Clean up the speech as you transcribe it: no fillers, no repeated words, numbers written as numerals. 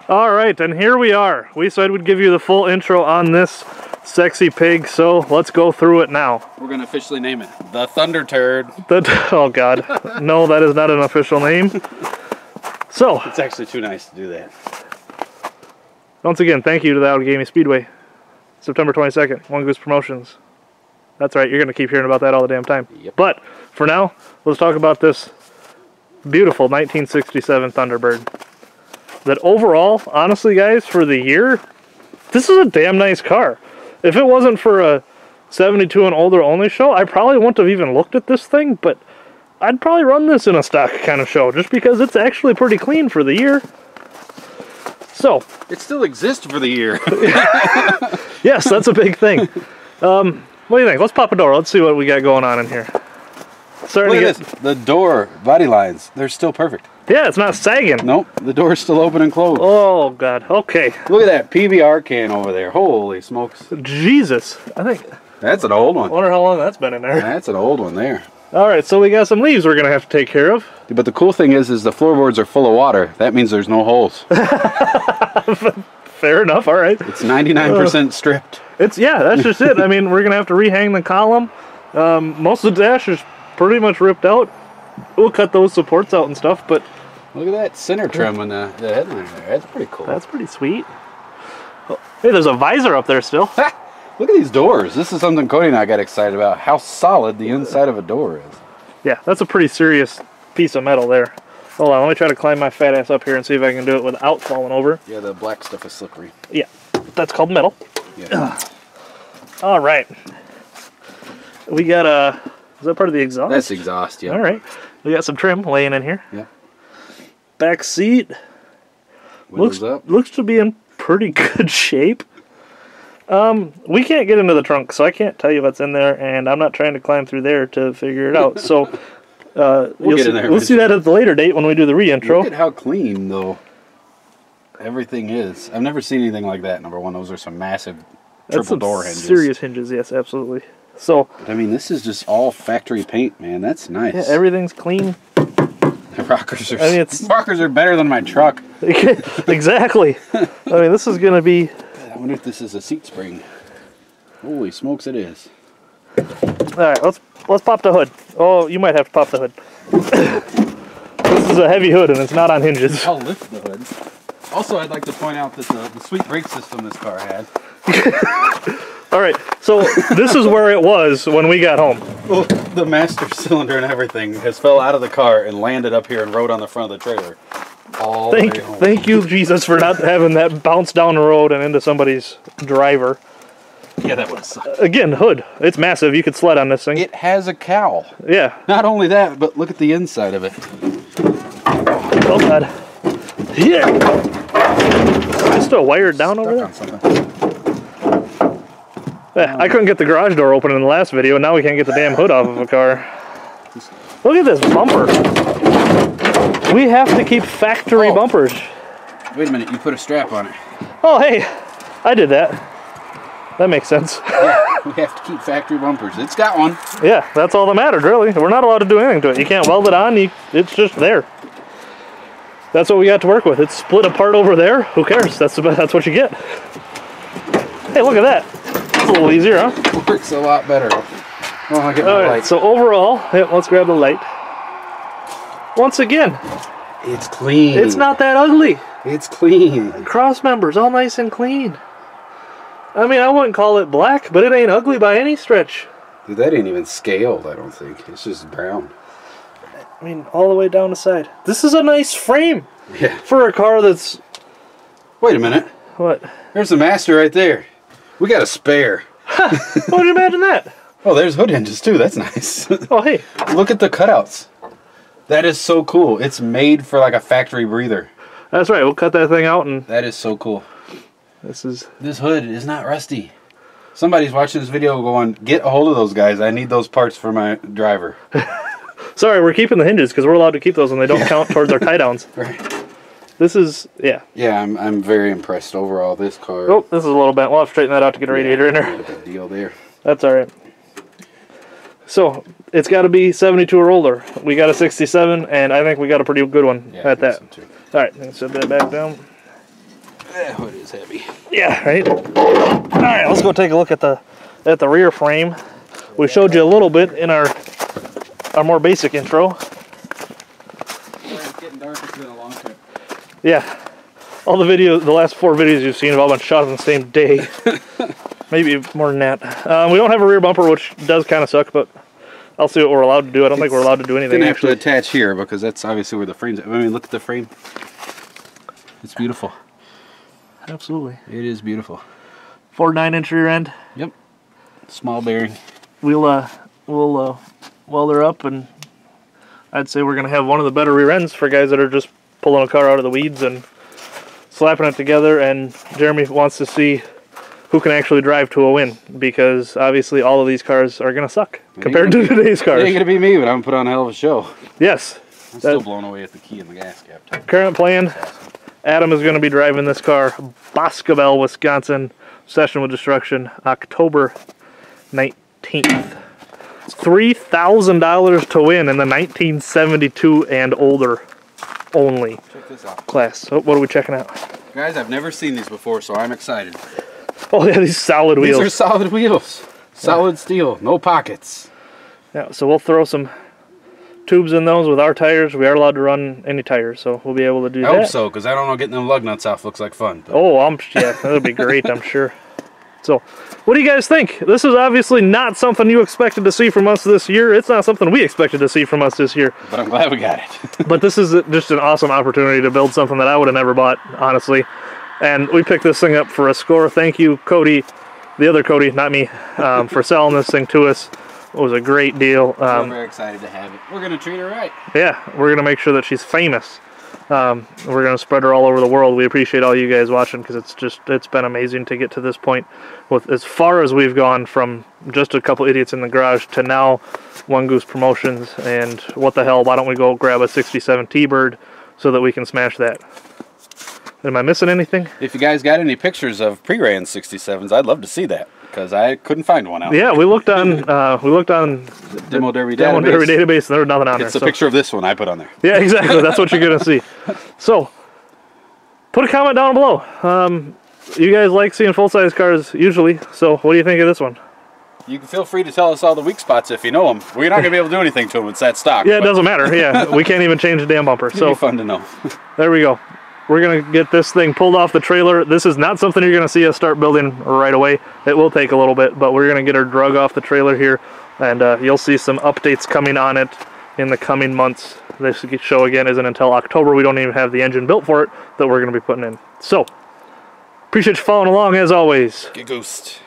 Alright, and here we are. We said we'd give you the full intro on this sexy pig, so let's go through it now. We're going to officially name it the Thunderbird. Oh god. No, that is not an official name. So, It's actually too nice to do that. once again, thank you to the Allegheny Speedway. September 22nd, One Goose Promotions. That's right, you're going to keep hearing about that all the damn time. Yep. But, for now, let's talk about this beautiful 1967 Thunderbird. That overall, honestly guys, for the year, this is a damn nice car. If it wasn't for a 72 and older only show, I probably wouldn't have even looked at this thing, but I'd probably run this in a stock kind of show, just because it's actually pretty clean for the year. So, It still exists for the year. yes, that's a big thing. What do you think? Let's pop a door. Let's see what we got going on in here. Starting Look to at this. The door body lines, they're still perfect. Yeah, it's not sagging. Nope, the door's still open and closed. Oh, God. Okay. Look at that PBR can over there. Holy smokes. Jesus. I That's an old one. wonder how long that's been in there. That's an old one there. All right, so we got some leaves we're going to have to take care of. But the cool thing is the floorboards are full of water. That means there's no holes. Fair enough. All right. It's 99% stripped. Yeah, that's just it. I mean, we're going to have to rehang the column. Most of the dash is pretty much ripped out. We'll cut those supports out and stuff, but Look at that center trim on the headliner there. That's pretty cool. that's pretty sweet. Oh, hey, there's a visor up there still. Look at these doors. This is something Cody and I got excited about. How solid the inside of a door is. Yeah, that's a pretty serious piece of metal there. Hold on, let me try to climb my fat ass up here and see if I can do it without falling over. Yeah, the black stuff is slippery. Yeah, that's called metal. Yeah. All right. We got is that part of the exhaust? That's exhaust, yeah. All right. We got some trim laying in here. Yeah. Back seat Windows up. looks to be in pretty good shape. We can't get into the trunk, so I can't tell you what's in there, and I'm not trying to climb through there to figure it out. So we'll see that at the later date when we do the re-intro. Look at how clean, though, everything is. I've never seen anything like that, number one. Those are some massive triple door hinges. Serious hinges, yes, absolutely. So, I mean, this is just all factory paint, man. That's nice. yeah, everything's clean. The rockers are, I mean, it's- rockers are better than my truck. Exactly. I mean, this is going to be... I wonder if this is a seat spring. Holy smokes, it is. All right, let's pop the hood. Oh, you might have to pop the hood. This is a heavy hood, and it's not on hinges. I'll lift the hood. Also, I'd like to point out that the sweet brake system this car had. All right, so this is where it was when we got home. Well, the master cylinder and everything has fell out of the car and landed up here and rode on the front of the trailer. All the way home. Thank you, Jesus, for not having that bounce down the road and into somebody's driver. Yeah, that would have sucked. Again, hood. It's massive. You could sled on this thing. It has a cowl. Yeah. Not only that, but look at the inside of it. Oh, God. Yeah. It's still wired down over there? On something. Yeah, I couldn't get the garage door open in the last video, and now we can't get the damn hood off of a car. Look at this bumper. We have to keep factory bumpers. Wait a minute, you put a strap on it. Oh, hey, I did that. That makes sense. Yeah, we have to keep factory bumpers. It's got one. Yeah, that's all that matters, really. We're not allowed to do anything to it. You can't weld it on. It's just there. That's what we got to work with. It's split apart over there. Who cares? That's what you get. Hey, look at that. It's a little easier, huh? Works a lot better. Oh, I get my All right, light. so overall, let's grab the light. Once again, It's clean. it's not that ugly. It's clean. Cross members, all nice and clean. I mean, I wouldn't call it black, but it ain't ugly by any stretch. Dude, that ain't even scaled, I don't think. It's just brown. I mean, all the way down the side. This is a nice frame Yeah. for a car that's... Wait a minute. What? There's the master right there. We got a spare. What would you imagine that? Oh, there's hood hinges too. That's nice. Oh, hey. Look at the cutouts. That is so cool. It's made for like a factory breather. That's right. We'll cut that thing out, and That is so cool. this is... This hood is not rusty. Somebody's watching this video going, get a hold of those guys. I need those parts for my driver. Sorry, we're keeping the hinges because we're allowed to keep those and they don't count towards our tie downs. Right. This is, yeah. Yeah, I'm very impressed overall. This car. Oh, this is a little bent. We'll have to straighten that out to get a radiator in there. Good deal there. That's all right. So, it's got to be 72 or older. We got a 67, and I think we got a pretty good one Yeah, at that. so too. All right, let's set that back down. Oh, it is heavy. Yeah, right? Alright, let's go take a look at the rear frame. We showed you a little bit in our more basic intro. It's getting dark. It's been a long trip. Yeah. All the last 4 videos you've seen have all been shot on the same day. Maybe more than that. We don't have a rear bumper, which does kind of suck, but I'll see what we're allowed to do. I don't think we're allowed to do anything. Gonna have to attach here because that's obviously where the frame's at. I mean, look at the frame. It's beautiful. Absolutely. It is beautiful. 4 9-inch rear end. Yep. Small bearing. We'll weld her up, and I'd say we're gonna have one of the better rear ends for guys that are just pulling a car out of the weeds and slapping it together. And Jeremy wants to see who can actually drive to a win, because obviously all of these cars are gonna suck compared to today's cars. It ain't gonna be me, but I'm gonna put on a hell of a show. Yes. I'm still blown away at the key and the gas cap. Current plan, Adam is going to be driving this car, Boscobel, Wisconsin, Session with Destruction, October 19th. It's $3,000 to win in the 1972 and older only Check this out. class. So what are we checking out? Guys, I've never seen these before, so I'm excited. Oh yeah, these solid wheels. These are solid wheels. Solid steel, no pockets. Yeah, so we'll throw some tubes in those with our tires. We are allowed to run any tires, so we'll be able to do that. I hope so, because I don't know, getting them lug nuts off looks like fun. But. Oh, yeah, that'll be great, I'm sure. So, what do you guys think? This is obviously not something you expected to see from us this year. It's not something we expected to see from us this year. But I'm glad we got it. But this is just an awesome opportunity to build something that I would have never bought, honestly. And we picked this thing up for a score. Thank you, Cody, the other Cody, not me, for selling this thing to us. It was a great deal. We're very excited to have it. We're going to treat her right. Yeah, we're going to make sure that she's famous. We're going to spread her all over the world. We appreciate all you guys watching, because it's been amazing to get to this point with as far as we've gone, from just a couple idiots in the garage to now One Goose Promotions. And what the hell, why don't we go grab a 67 T-Bird so that we can smash that? Am I missing anything? If you guys got any pictures of pre-ran 67s, I'd love to see that, because I couldn't find one out. Yeah, we looked on Demo Derby Demo Derby database, and there was nothing on there. It's a picture of this one I put on there. Yeah, exactly. That's what you're gonna see. So, put a comment down below. You guys like seeing full-size cars usually, so what do you think of this one? You can feel free to tell us all the weak spots if you know them. We're not gonna be able to do anything to them. It's that stock. Yeah, it doesn't matter. Yeah, we can't even change the damn bumper. It'd So be fun to know. there we go. We're going to get this thing pulled off the trailer. This is not something you're going to see us start building right away. It will take a little bit, but we're going to get her drug off the trailer here, and you'll see some updates coming on it in the coming months. This show, again, isn't until October. We don't even have the engine built for it that we're going to be putting in. So, appreciate you following along, as always. Get goosed.